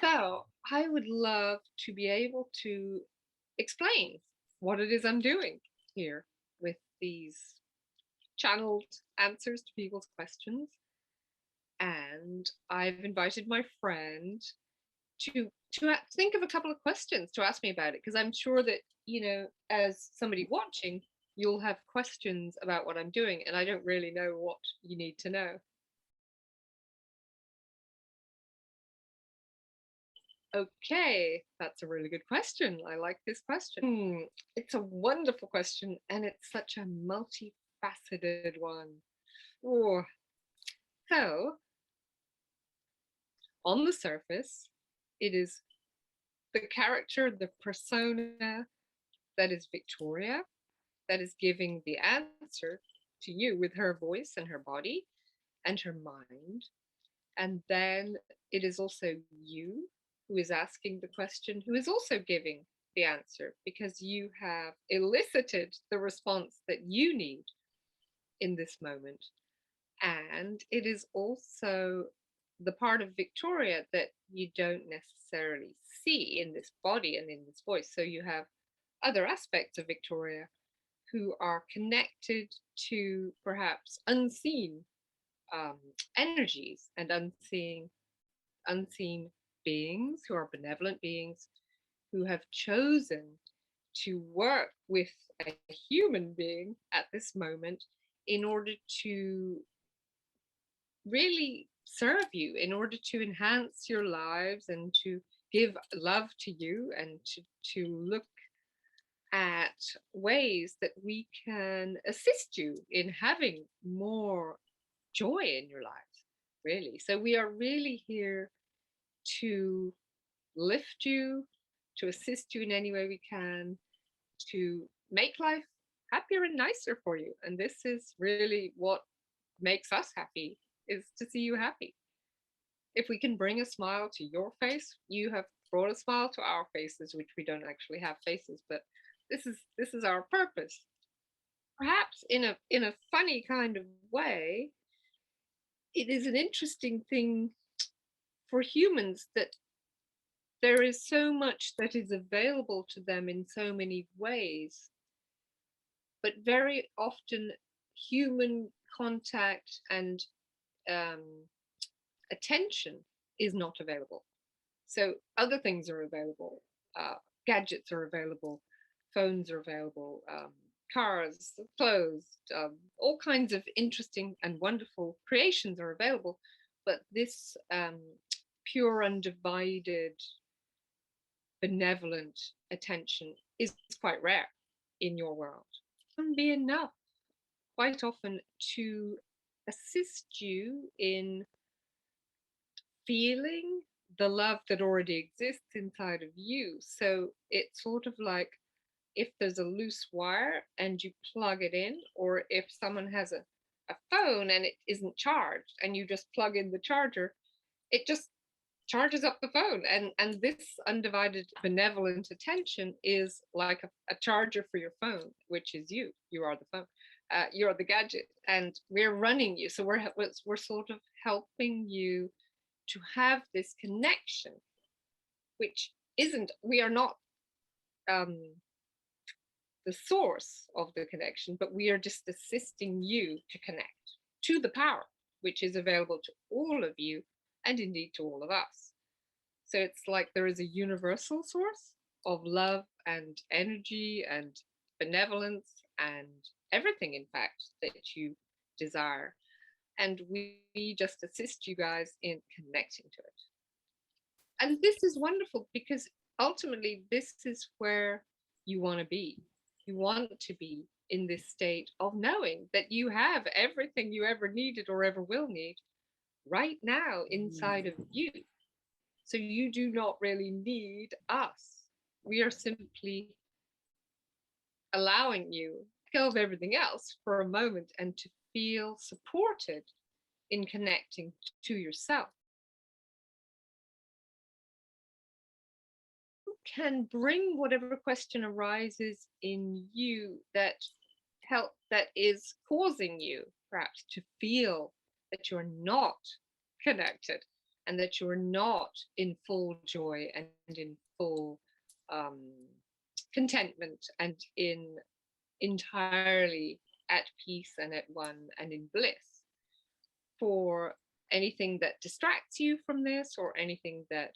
So I would love to be able to explain what it is I'm doing here with these channeled answers to people's questions. And I've invited my friend to think of a couple of questions to ask me about it, because I'm sure that, as somebody watching, you'll have questions about what I'm doing, and I don't really know what you need to know. Okay, that's a really good question. I like this question. It's a wonderful question, and it's such a multifaceted one. Oh, so on the surface, it is the character, the persona that is Victoria, that is giving the answer to you with her voice and her body and her mind. And then it is also you who is asking the question, who is also giving the answer, because you have elicited the response that you need in this moment. And it is also the part of Victoria that you don't necessarily see in this body and in this voice. So you have other aspects of Victoria who are connected to perhaps unseen um, energies and unseen beings who are benevolent beings who have chosen to work with a human being at this moment in order to really serve you, in order to enhance your lives and to give love to you, and to look at ways that we can assist you in having more joy in your lives, really. So we are really here to lift you, to assist you in any way we can, to make life happier and nicer for you. And this is really what makes us happy, is to see you happy. If we can bring a smile to your face, you have brought a smile to our faces, which we don't actually have faces, but this is our purpose. Perhaps in a funny kind of way, it is an interesting thing for humans that there is so much that is available to them in so many ways, but very often human contact and um, attention is not available. So other things are available. Uh, Gadgets are available, phones are available, cars, clothes, all kinds of interesting and wonderful creations are available. But this pure, undivided, benevolent attention is quite rare in your world. It can be enough quite often to assist you in feeling the love that already exists inside of you. So it's sort of like if there's a loose wire and you plug it in, or if someone has a phone and it isn't charged and you just plug in the charger, it just charges up the phone. And this undivided benevolent attention is like a charger for your phone, which is you. You are the phone. You're the gadget, and we're running you. So we're sort of helping you to have this connection, which isn't, we are not um, the source of the connection, but we are just assisting you to connect to the power, which is available to all of you and indeed to all of us. So it's like there is a universal source of love and energy and benevolence and everything, in fact, that you desire. And we just assist you guys in connecting to it. And this is wonderful because ultimately, this is where you want to be. You want to be in this state of knowing that you have everything you ever needed or ever will need right now inside of you. So you do not really need us. We are simply allowing you to go of everything else for a moment and to feel supported in connecting to yourself. Can bring whatever question arises in you that is causing you perhaps to feel that you're not connected, and that you're not in full joy and in full um, contentment and in entirely at peace and at one and in bliss, for anything that distracts you from this or anything that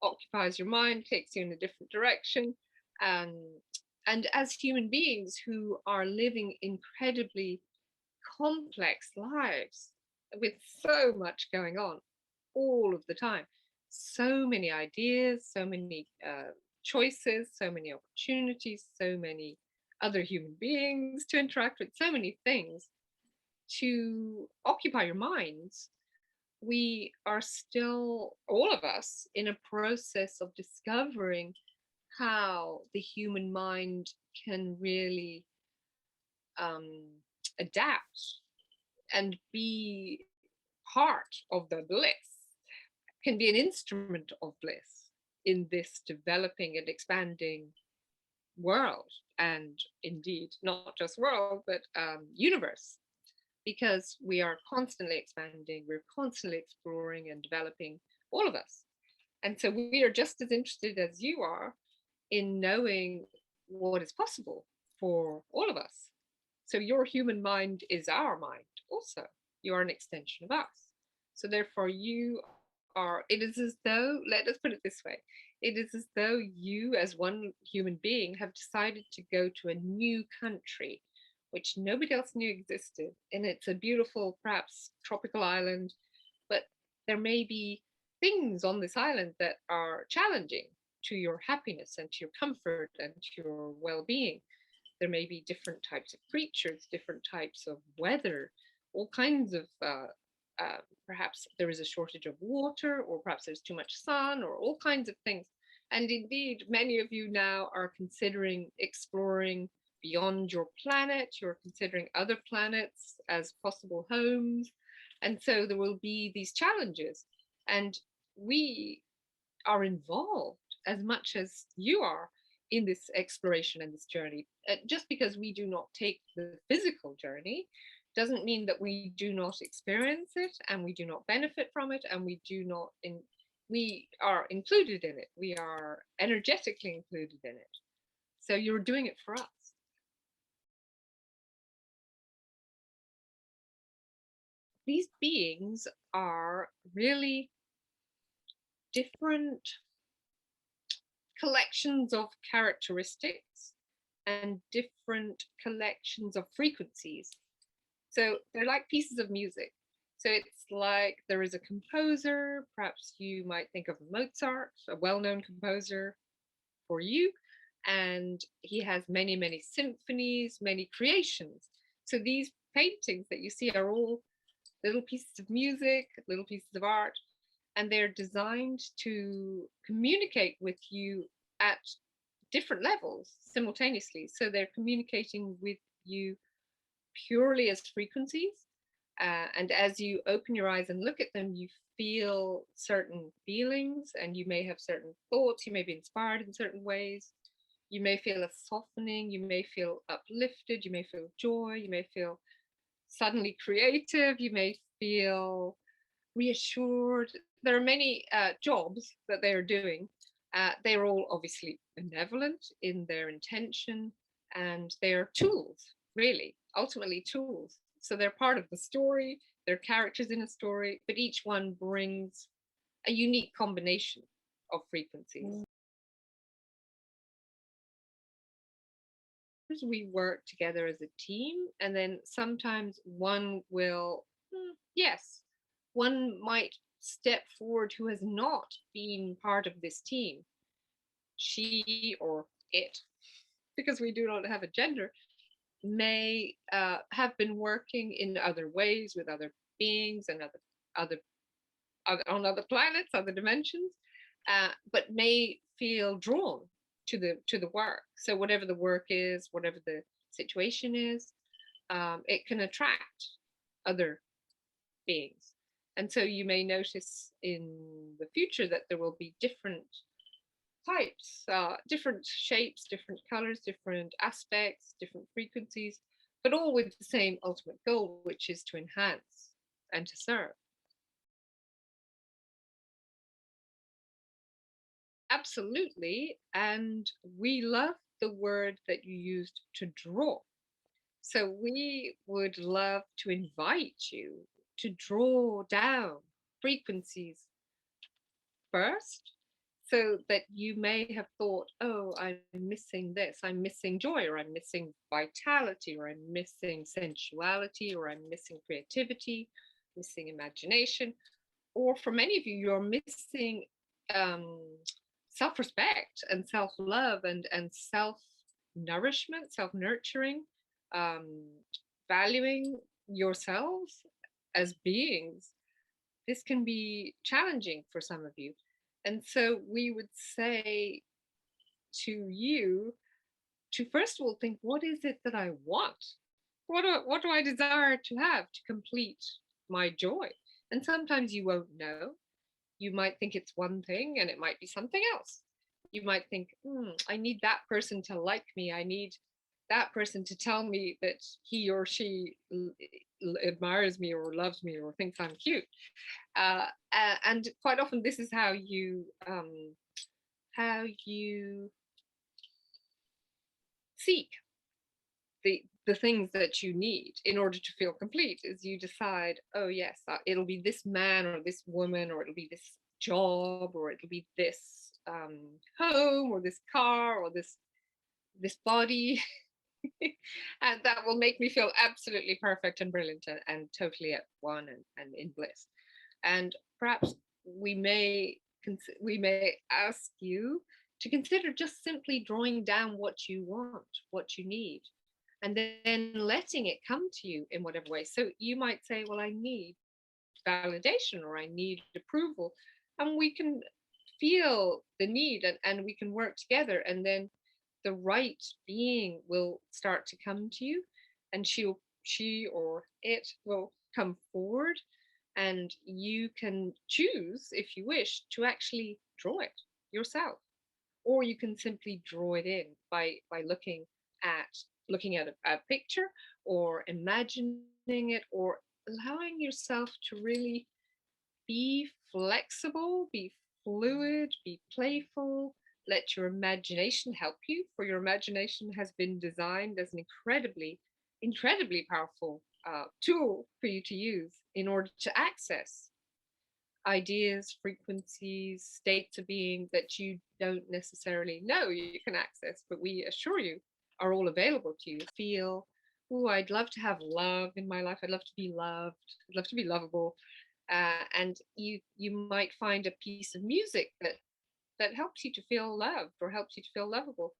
occupies your mind, takes you in a different direction. Um, and as human beings who are living incredibly complex lives with so much going on all of the time, so many ideas, so many choices, so many opportunities, so many other human beings to interact with, so many things to occupy your minds, we are still, all of us, in a process of discovering how the human mind can really um, adapt and be part of the bliss, can be an instrument of bliss in this developing and expanding world, and indeed not just world but universe, because we are constantly expanding, we're constantly exploring and developing, all of us. And so we are just as interested as you are in knowing what is possible for all of us. So your human mind is our mind also. You are an extension of us. So therefore you are, it is as though, let us put it this way, it is as though you as one human being have decided to go to a new country which nobody else knew existed. And it's a beautiful, perhaps tropical island, but there may be things on this island that are challenging to your happiness and to your comfort and to your well-being. There may be different types of creatures, different types of weather, all kinds of perhaps there is a shortage of water, or perhaps there's too much sun, or all kinds of things. And indeed, many of you now are considering exploring beyond your planet. You're considering other planets as possible homes. And so there will be these challenges. And we are involved as much as you are in this exploration and this journey. Just because we do not take the physical journey doesn't mean that we do not experience it and we do not benefit from it, and we are included in it. We are energetically included in it. So you're doing it for us. These beings are really different collections of characteristics and different collections of frequencies. So they're like pieces of music. So it's like there is a composer, perhaps you might think of Mozart, a well-known composer for you, and he has many, many symphonies, many creations. So these paintings that you see are all little pieces of music, little pieces of art, and they're designed to communicate with you at different levels simultaneously. So they're communicating with you purely as frequencies. And as you open your eyes and look at them, you feel certain feelings, and you may have certain thoughts. You may be inspired in certain ways. You may feel a softening. You may feel uplifted. You may feel joy. You may feel suddenly creative. You may feel reassured. There are many jobs that they are doing. They are all obviously benevolent in their intention, and they are tools, really, ultimately tools. So they're part of the story, they're characters in a story, but each one brings a unique combination of frequencies. We work together as a team, and then sometimes one will, yes, one might step forward who has not been part of this team. She or it, because we do not have a gender, may have been working in other ways with other beings and other on other planets, other dimensions, but may feel drawn to the work. So whatever the work is, whatever the situation is, it can attract other beings. And so you may notice in the future that there will be different types, different shapes, different colors, different aspects, different frequencies, but all with the same ultimate goal, which is to enhance and to serve. absolutely. And we love the word that you used, to draw. So we would love to invite you to draw down frequencies first, so that you may have thought, oh, I'm missing this, I'm missing joy, or I'm missing vitality, or I'm missing sensuality, or I'm missing creativity, missing imagination. Or for many of you, you're missing um, self respect and self love and self nourishment, self nurturing, um, valuing yourselves as beings. This can be challenging for some of you. And so we would say to you to first of all think, what is it that I want? What do I desire to have to complete my joy? And sometimes you won't know. You might think it's one thing and it might be something else. You might think, I need that person to like me. I need that person to tell me that he or she admires me or loves me or thinks I'm cute. And quite often, this is how you seek the things that you need in order to feel complete. Is you decide, oh yes, it'll be this man or this woman, or it'll be this job, or it'll be this home, or this car, or this body, and that will make me feel absolutely perfect and brilliant and totally at one and in bliss. And perhaps we may we may ask you to consider just simply drawing down what you want, what you need, and then letting it come to you in whatever way. So you might say, well, I need validation, or I need approval. And we can feel the need, and we can work together. And then the right being will start to come to you, and she or it will come forward, and you can choose, if you wish, to actually draw it yourself, or you can simply draw it in by at looking at a picture, or imagining it, or allowing yourself to really be flexible, be fluid, be playful. Let your imagination help you, for your imagination has been designed as an incredibly powerful tool for you to use in order to access ideas, frequencies, states of being that you don't necessarily know you can access, but we assure you are all available to you. Feel, oh, I'd love to have love in my life. I'd love to be loved. I'd love to be lovable. And you might find a piece of music that helps you to feel loved or helps you to feel lovable.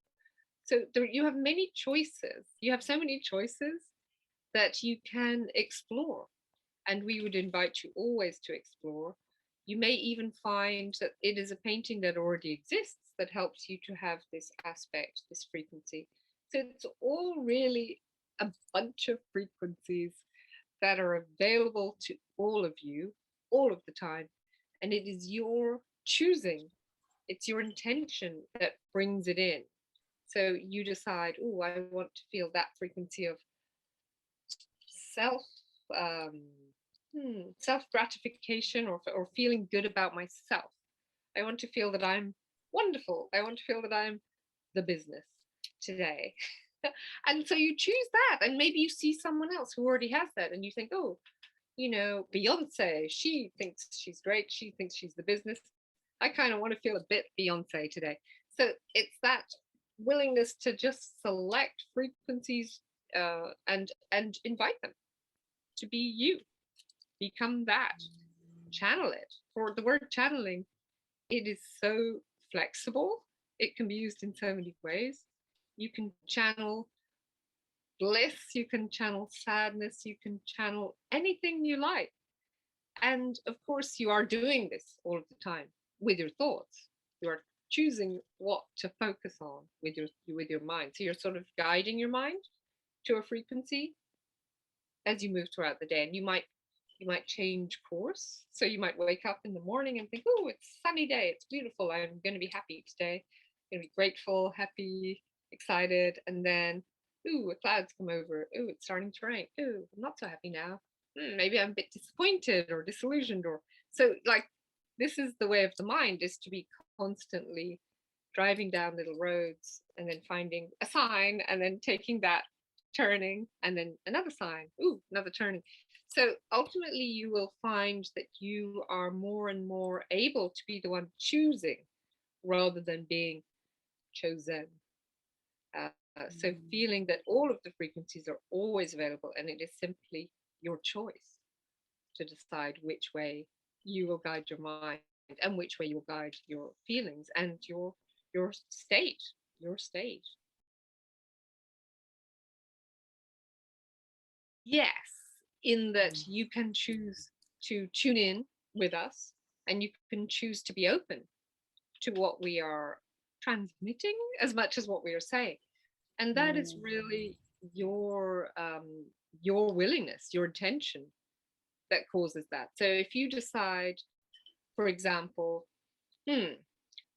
So you have many choices. You have so many choices that you can explore, and we would invite you always to explore. You may even find that it is a painting that already exists that helps you to have this aspect, this frequency. So it's all really a bunch of frequencies that are available to all of you all of the time. And it is your choosing, it's your intention that brings it in. So you decide, oh, I want to feel that frequency of self um, self gratification, or feeling good about myself. I want to feel that I'm wonderful. I want to feel that I'm the business today. And so you choose that, and maybe you see someone else who already has that, and you think, oh, Beyonce, she thinks she's great. She thinks she's the business. I kind of want to feel a bit Beyonce today. So it's that willingness to just select frequencies and invite them to be you, become that, channel it. For the word channeling, it is so flexible. It can be used in so many ways. You can channel bliss, you can channel sadness, you can channel anything you like. And of course, you are doing this all of the time with your thoughts. You are choosing what to focus on with your mind. So you're sort of guiding your mind to a frequency as you move throughout the day. And you might change course. So you might wake up in the morning and think, oh, it's a sunny day, it's beautiful, I'm going to be happy today. I'm going to be grateful, happy, excited. And then, ooh, clouds come over. Ooh, it's starting to rain. Ooh, I'm not so happy now. Maybe I'm a bit disappointed or disillusioned. Or so, like, this is the way of the mind, is to be constantly driving down little roads and then finding a sign and then taking that turning and then another sign, ooh, another turning. So ultimately, you will find that you are more and more able to be the one choosing rather than being chosen. So feeling that all of the frequencies are always available and it is simply your choice to decide which way you will guide your mind and which way you will guide your feelings and your state, your state. Yes, in that you can choose to tune in with us and you can choose to be open to what we are transmitting as much as what we are saying. And that is really your willingness, your intention that causes that. So if you decide, for example,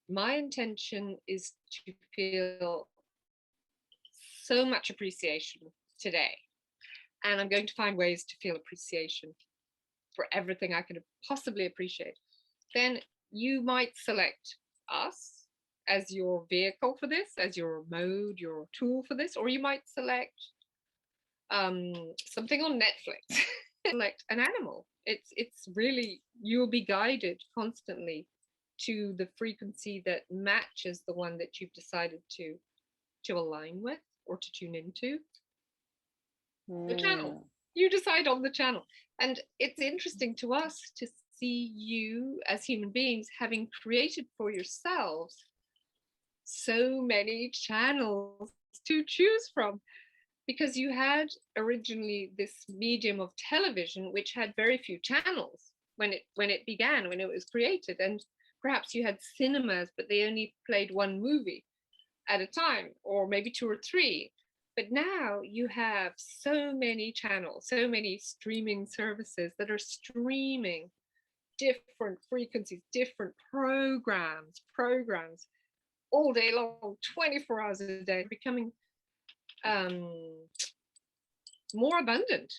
my intention is to feel so much appreciation today, and I'm going to find ways to feel appreciation for everything I can possibly appreciate, then you might select us as your vehicle for this, as your mode, your tool for this, or you might select something on Netflix, select an animal. It's really, you'll be guided constantly to the frequency that matches the one that you've decided to align with or to tune into. The channel. You decide on the channel. And it's interesting to us to see you as human beings having created for yourselves so many channels to choose from, because you had originally this medium of television which had very few channels when it began, when it was created, and perhaps you had cinemas but they only played one movie at a time, or maybe two or three. But now you have so many channels, so many streaming services that are streaming different frequencies, different programs all day long, 24 hours a day, becoming um, more abundant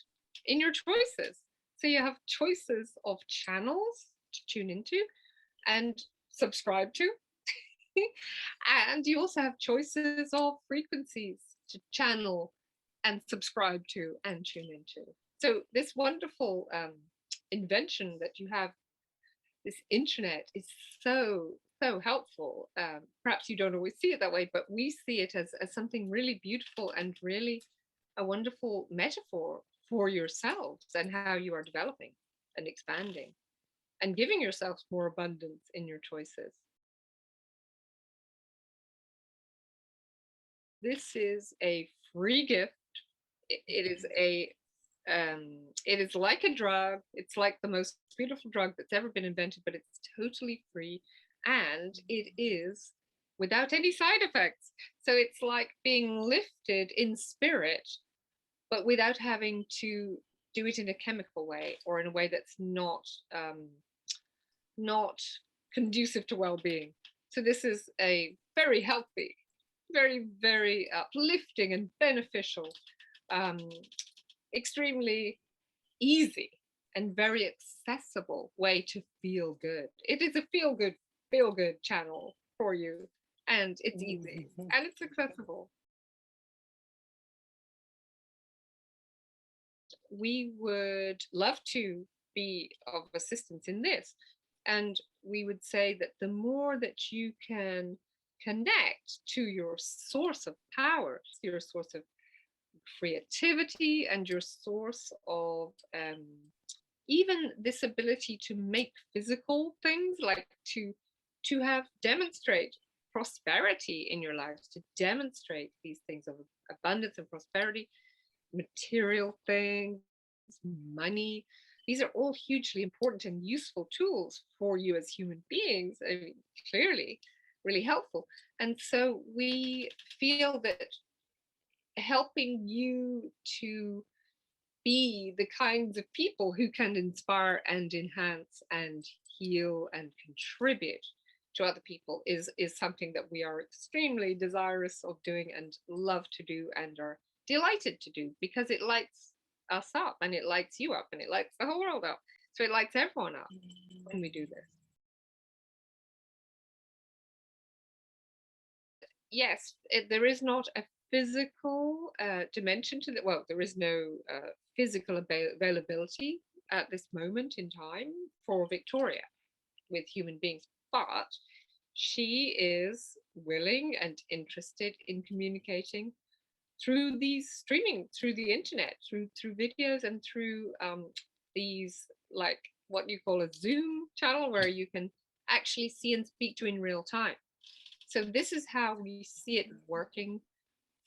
in your choices. So you have choices of channels to tune into and subscribe to. And you also have choices of frequencies to channel and subscribe to and tune into. So this wonderful invention that you have, this internet, is so helpful. Perhaps you don't always see it that way, but we see it as something really beautiful and really a wonderful metaphor for yourselves and how you are developing and expanding and giving yourselves more abundance in your choices. This is a free gift. It is like a drug. It's like the most beautiful drug that's ever been invented, but it's totally free, and it is without any side effects. So it's like being lifted in spirit, but without having to do it in a chemical way or in a way that's not conducive to well-being. So this is a very healthy, very uplifting and beneficial, um, extremely easy and very accessible way to feel good. It is a feel good channel for you, and it's easy and it's accessible. We would love to be of assistance in this. And we would say that the more that you can connect to your source of power, your source of creativity, and your source of even this ability to make physical things, like to have demonstrate prosperity in your lives, to demonstrate these things of abundance and prosperity, material things, money. These are all hugely important and useful tools for you as human beings. I mean, clearly, really helpful. And so we feel that helping you to be the kinds of people who can inspire and enhance and heal and contribute to other people is something that we are extremely desirous of doing and love to do and are delighted to do, because it lights us up and it lights you up and it lights the whole world up. So it lights everyone up when we do this. yes, there is not a physical dimension to that. Well, there is no physical availability at this moment in time for Victoria with human beings, but she is willing and interested in communicating through these streaming, through the internet, through videos, and through these, like, what you call a Zoom channel, where you can actually see and speak to in real time. So this is how we see it working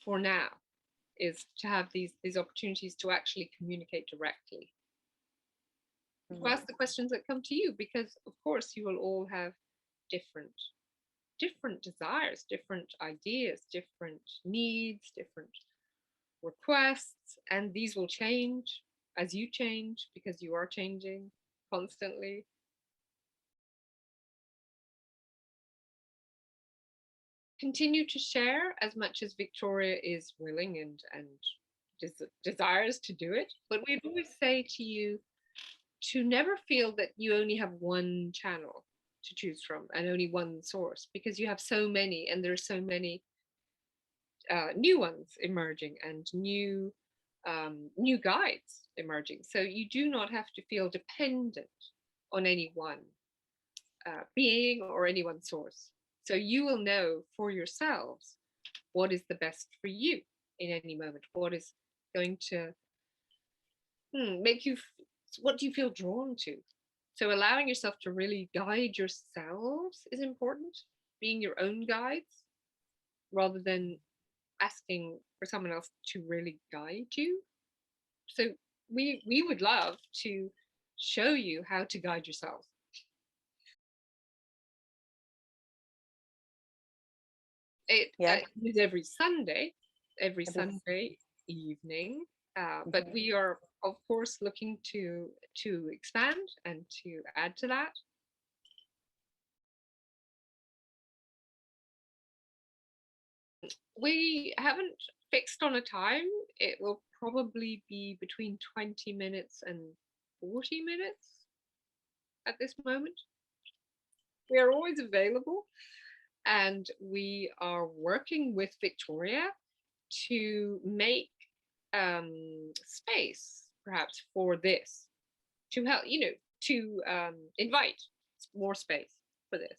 for now, is to have these opportunities to actually communicate directly. To ask the questions that come to you, because of course you will all have different desires, different ideas, different needs, different requests, and these will change as you change, because you are changing constantly. Continue to share as much as Victoria is willing and desires to do it. But we'd always say to you to never feel that you only have one channel to choose from and only one source, because you have so many, and there's so many new ones emerging, and new guides emerging. So you do not have to feel dependent on any one being or any one source. So you will know for yourselves what is the best for you in any moment, what is going to make you, what do you feel drawn to. So allowing yourself to really guide yourselves is important, being your own guides rather than asking for someone else to really guide you. So we would love to show you how to guide yourself. It is every Sunday evening, but we are of course looking to expand and to add to that. We haven't fixed on a time. It will probably be between 20 minutes and 40 minutes at this moment. We are always available, and we are working with Victoria to make space perhaps for this, to help, to invite more space for this.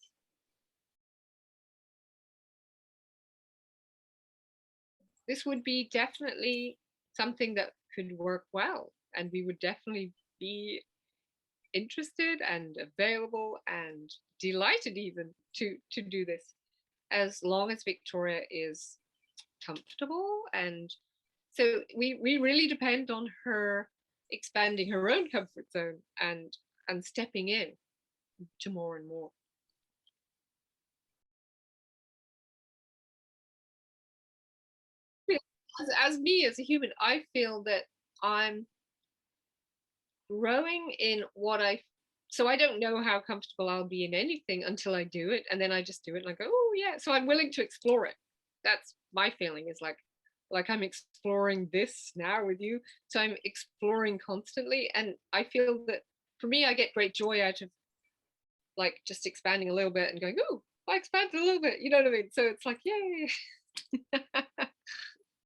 This would be definitely something that could work well, and we would definitely be interested and available and delighted even to do this, as long as Victoria is comfortable. And so we really depend on her expanding her own comfort zone and stepping in to more and more. As me, as a human, I feel that I'm growing in what so I don't know how comfortable I'll be in anything until I do it, and then I just do it and I go, oh yeah. So I'm willing to explore it. That's my feeling, is like I'm exploring this now with you. So I'm exploring constantly, and I feel that for me, I get great joy out of like just expanding a little bit and going, oh, I expanded a little bit, you know what I mean? So it's like, yay.